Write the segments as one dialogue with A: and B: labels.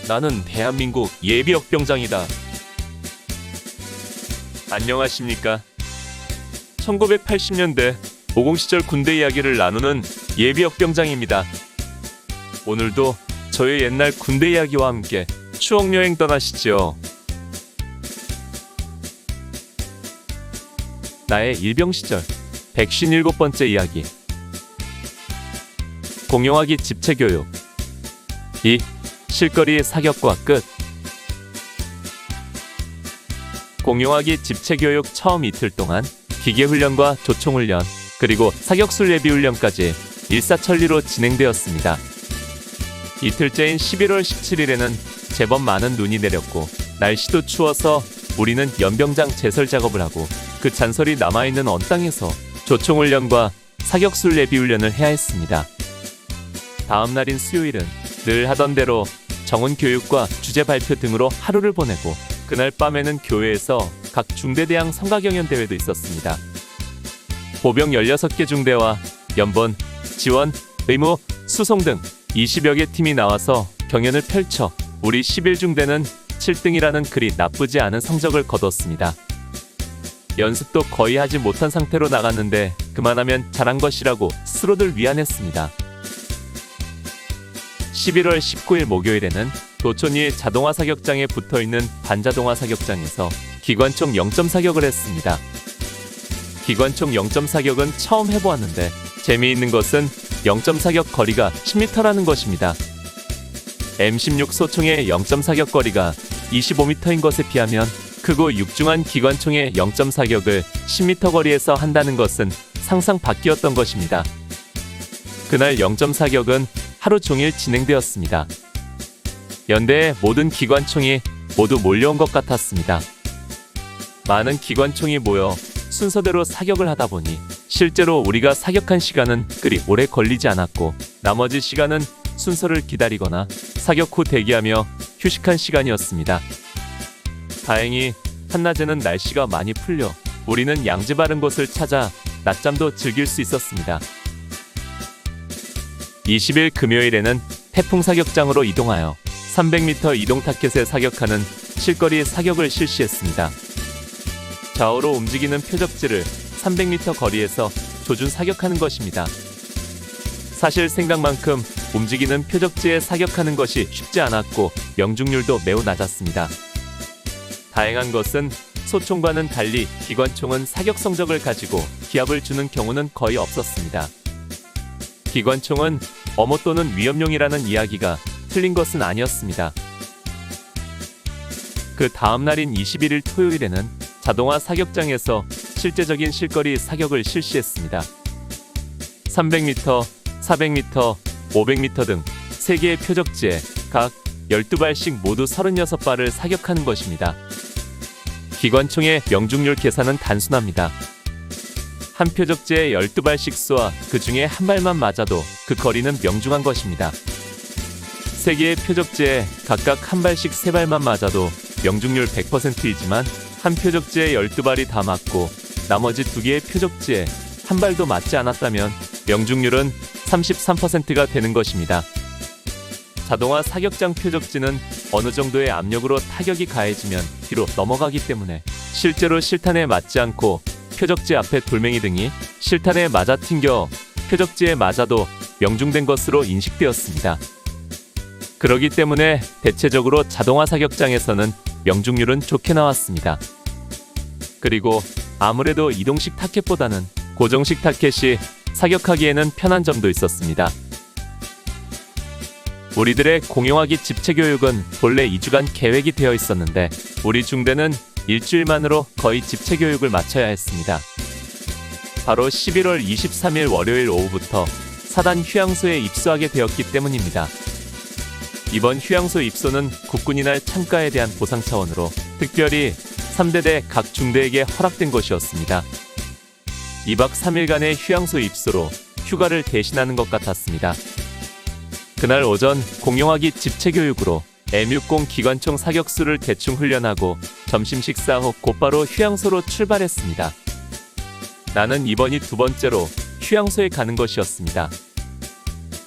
A: 나는 대한민국 예비역병장이다. 안녕하십니까. 1980년대 모공시절 군대 이야기를 나누는 예비역병장입니다. 오늘도 저의 옛날 군대 이야기와 함께 추억여행 떠나시죠. 나의 일병시절 157번째 이야기. 공용화기 집체교육. 2. 실거리 사격과 끝. 공용화기 집체교육 처음 이틀 동안 기계훈련과 조총훈련, 그리고 사격술 예비훈련까지 일사천리로 진행되었습니다. 이틀째인 11월 17일에는 제법 많은 눈이 내렸고 날씨도 추워서 우리는 연병장 제설 작업을 하고 그 잔설이 남아있는 언 땅에서 조총훈련과 사격술 예비훈련을 해야 했습니다. 다음 날인 수요일은 늘 하던 대로 정훈 교육과 주제 발표 등으로 하루를 보내고 그날 밤에는 교회에서 각 중대대항 성가경연 대회도 있었습니다. 보병 16개 중대와 연번, 지원, 의무, 수송 등 20여 개 팀이 나와서 경연을 펼쳐 우리 11중대는 7등이라는 그리 나쁘지 않은 성적을 거뒀습니다. 연습도 거의 하지 못한 상태로 나갔는데 그만하면 잘한 것이라고 스스로들 위안했습니다. 11월 19일 목요일에는 도촌이 자동화 사격장에 붙어있는 반자동화 사격장에서 기관총 0점 사격을 했습니다. 기관총 0점 사격은 처음 해보았는데 재미있는 것은 0점 사격 거리가 10m라는 것입니다. M16 소총의 0점 사격 거리가 25m인 것에 비하면 크고 육중한 기관총의 0점 사격을 10m 거리에서 한다는 것은 상상 밖이었던 것입니다. 그날 0점 사격은 하루 종일 진행되었습니다. 연대의 모든 기관총이 모두 몰려온 것 같았습니다. 많은 기관총이 모여 순서대로 사격을 하다 보니 실제로 우리가 사격한 시간은 그리 오래 걸리지 않았고 나머지 시간은 순서를 기다리거나 사격 후 대기하며 휴식한 시간이었습니다. 다행히 한낮에는 날씨가 많이 풀려 우리는 양지 바른 곳을 찾아 낮잠도 즐길 수 있었습니다. 20일 금요일에는 태풍 사격장으로 이동하여 300m 이동 타켓에 사격하는 실거리 사격을 실시했습니다. 좌우로 움직이는 표적지를 300m 거리에서 조준 사격하는 것입니다. 사실 생각만큼 움직이는 표적지에 사격하는 것이 쉽지 않았고 명중률도 매우 낮았습니다. 다행한 것은 소총과는 달리 기관총은 사격 성적을 가지고 기합을 주는 경우는 거의 없었습니다. 기관총은 엄호 또는 위협용이라는 이야기가 틀린 것은 아니었습니다. 그 다음 날인 21일 토요일에는 자동화 사격장에서 실제적인 실거리 사격을 실시했습니다. 300m, 400m, 500m 등 3개의 표적지에 각 12발씩 모두 36발을 사격하는 것입니다. 기관총의 명중률 계산은 단순합니다. 한 표적지에 12발씩 쏘아 그 중에 한 발만 맞아도 그 거리는 명중한 것입니다. 3개의 표적지에 각각 한 발씩 3발만 맞아도 명중률 100%이지만 한 표적지에 12발이 다 맞고 나머지 2개의 표적지에 한 발도 맞지 않았다면 명중률은 33%가 되는 것입니다. 자동화 사격장 표적지는 어느 정도의 압력으로 타격이 가해지면 뒤로 넘어가기 때문에 실제로 실탄에 맞지 않고 표적지 앞에 돌멩이 등이 실탄에 맞아 튕겨 표적지에 맞아도 명중된 것으로 인식되었습니다. 그러기 때문에 대체적으로 자동화 사격장에서는 명중률은 좋게 나왔습니다. 그리고 아무래도 이동식 타켓보다는 고정식 타켓이 사격하기에는 편한 점도 있었습니다. 우리들의 공용화기 집체교육은 본래 2주간 계획이 되어 있었는데 우리 중대는 일주일만으로 거의 집체교육을 마쳐야 했습니다. 바로 11월 23일 월요일 오후부터 사단 휴양소에 입소하게 되었기 때문입니다. 이번 휴양소 입소는 국군이날 참가에 대한 보상 차원으로 특별히 3대대 각 중대에게 허락된 것이었습니다. 2박 3일간의 휴양소 입소로 휴가를 대신하는 것 같았습니다. 그날 오전 공용화기 집체교육으로 M60 기관총 사격수를 대충 훈련하고 점심 식사 후 곧바로 휴양소로 출발했습니다. 나는 이번이 두 번째로 휴양소에 가는 것이었습니다.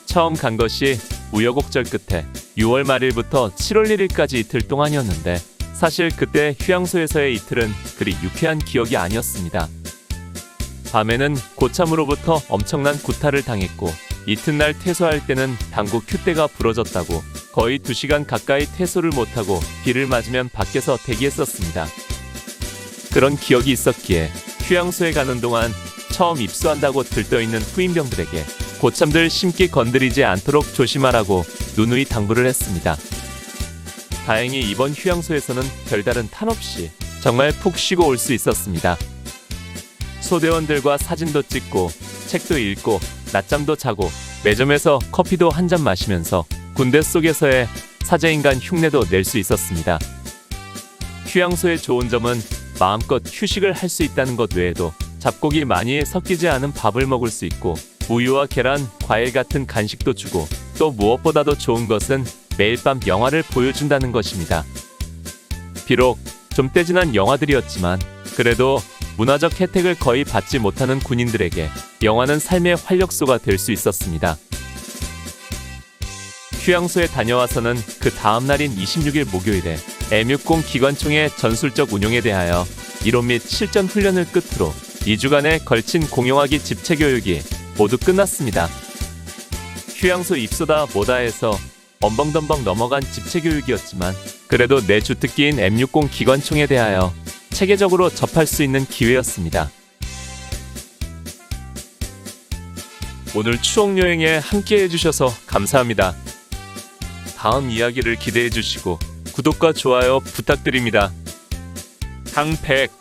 A: 처음 간 것이 우여곡절 끝에 6월 말일부터 7월 1일까지 이틀 동안이었는데 사실 그때 휴양소에서의 이틀은 그리 유쾌한 기억이 아니었습니다. 밤에는 고참으로부터 엄청난 구타를 당했고 이튿날 퇴소할 때는 당구 큐대가 부러졌다고 거의 2시간 가까이 퇴소를 못하고 비를 맞으면 밖에서 대기했었습니다. 그런 기억이 있었기에 휴양소에 가는 동안 처음 입수한다고 들떠있는 후임병들에게 고참들 심기 건드리지 않도록 조심하라고 누누이 당부를 했습니다. 다행히 이번 휴양소에서는 별다른 탄 없이 정말 푹 쉬고 올 수 있었습니다. 소대원들과 사진도 찍고 책도 읽고 낮잠도 자고 매점에서 커피도 한 잔 마시면서 군대 속에서의 사제인간 흉내도 낼 수 있었습니다. 휴양소의 좋은 점은 마음껏 휴식을 할 수 있다는 것 외에도 잡곡이 많이 섞이지 않은 밥을 먹을 수 있고 우유와 계란, 과일 같은 간식도 주고 또 무엇보다도 좋은 것은 매일 밤 영화를 보여준다는 것입니다. 비록 좀 떼진한 영화들이었지만 그래도 문화적 혜택을 거의 받지 못하는 군인들에게 영화는 삶의 활력소가 될 수 있었습니다. 휴양소에 다녀와서는 그 다음 날인 26일 목요일에 M60 기관총의 전술적 운용에 대하여 이론 및 실전 훈련을 끝으로 2주간에 걸친 공용화기 집체 교육이 모두 끝났습니다. 휴양소 입소다 뭐다 해서 엉벙덤벙 넘어간 집체 교육이었지만 그래도 내 주특기인 M60 기관총에 대하여 체계적으로 접할 수 있는 기회였습니다. 오늘 추억여행에 함께 해주셔서 감사합니다. 다음 이야기를 기대해 주시고 구독과 좋아요 부탁드립니다. 강백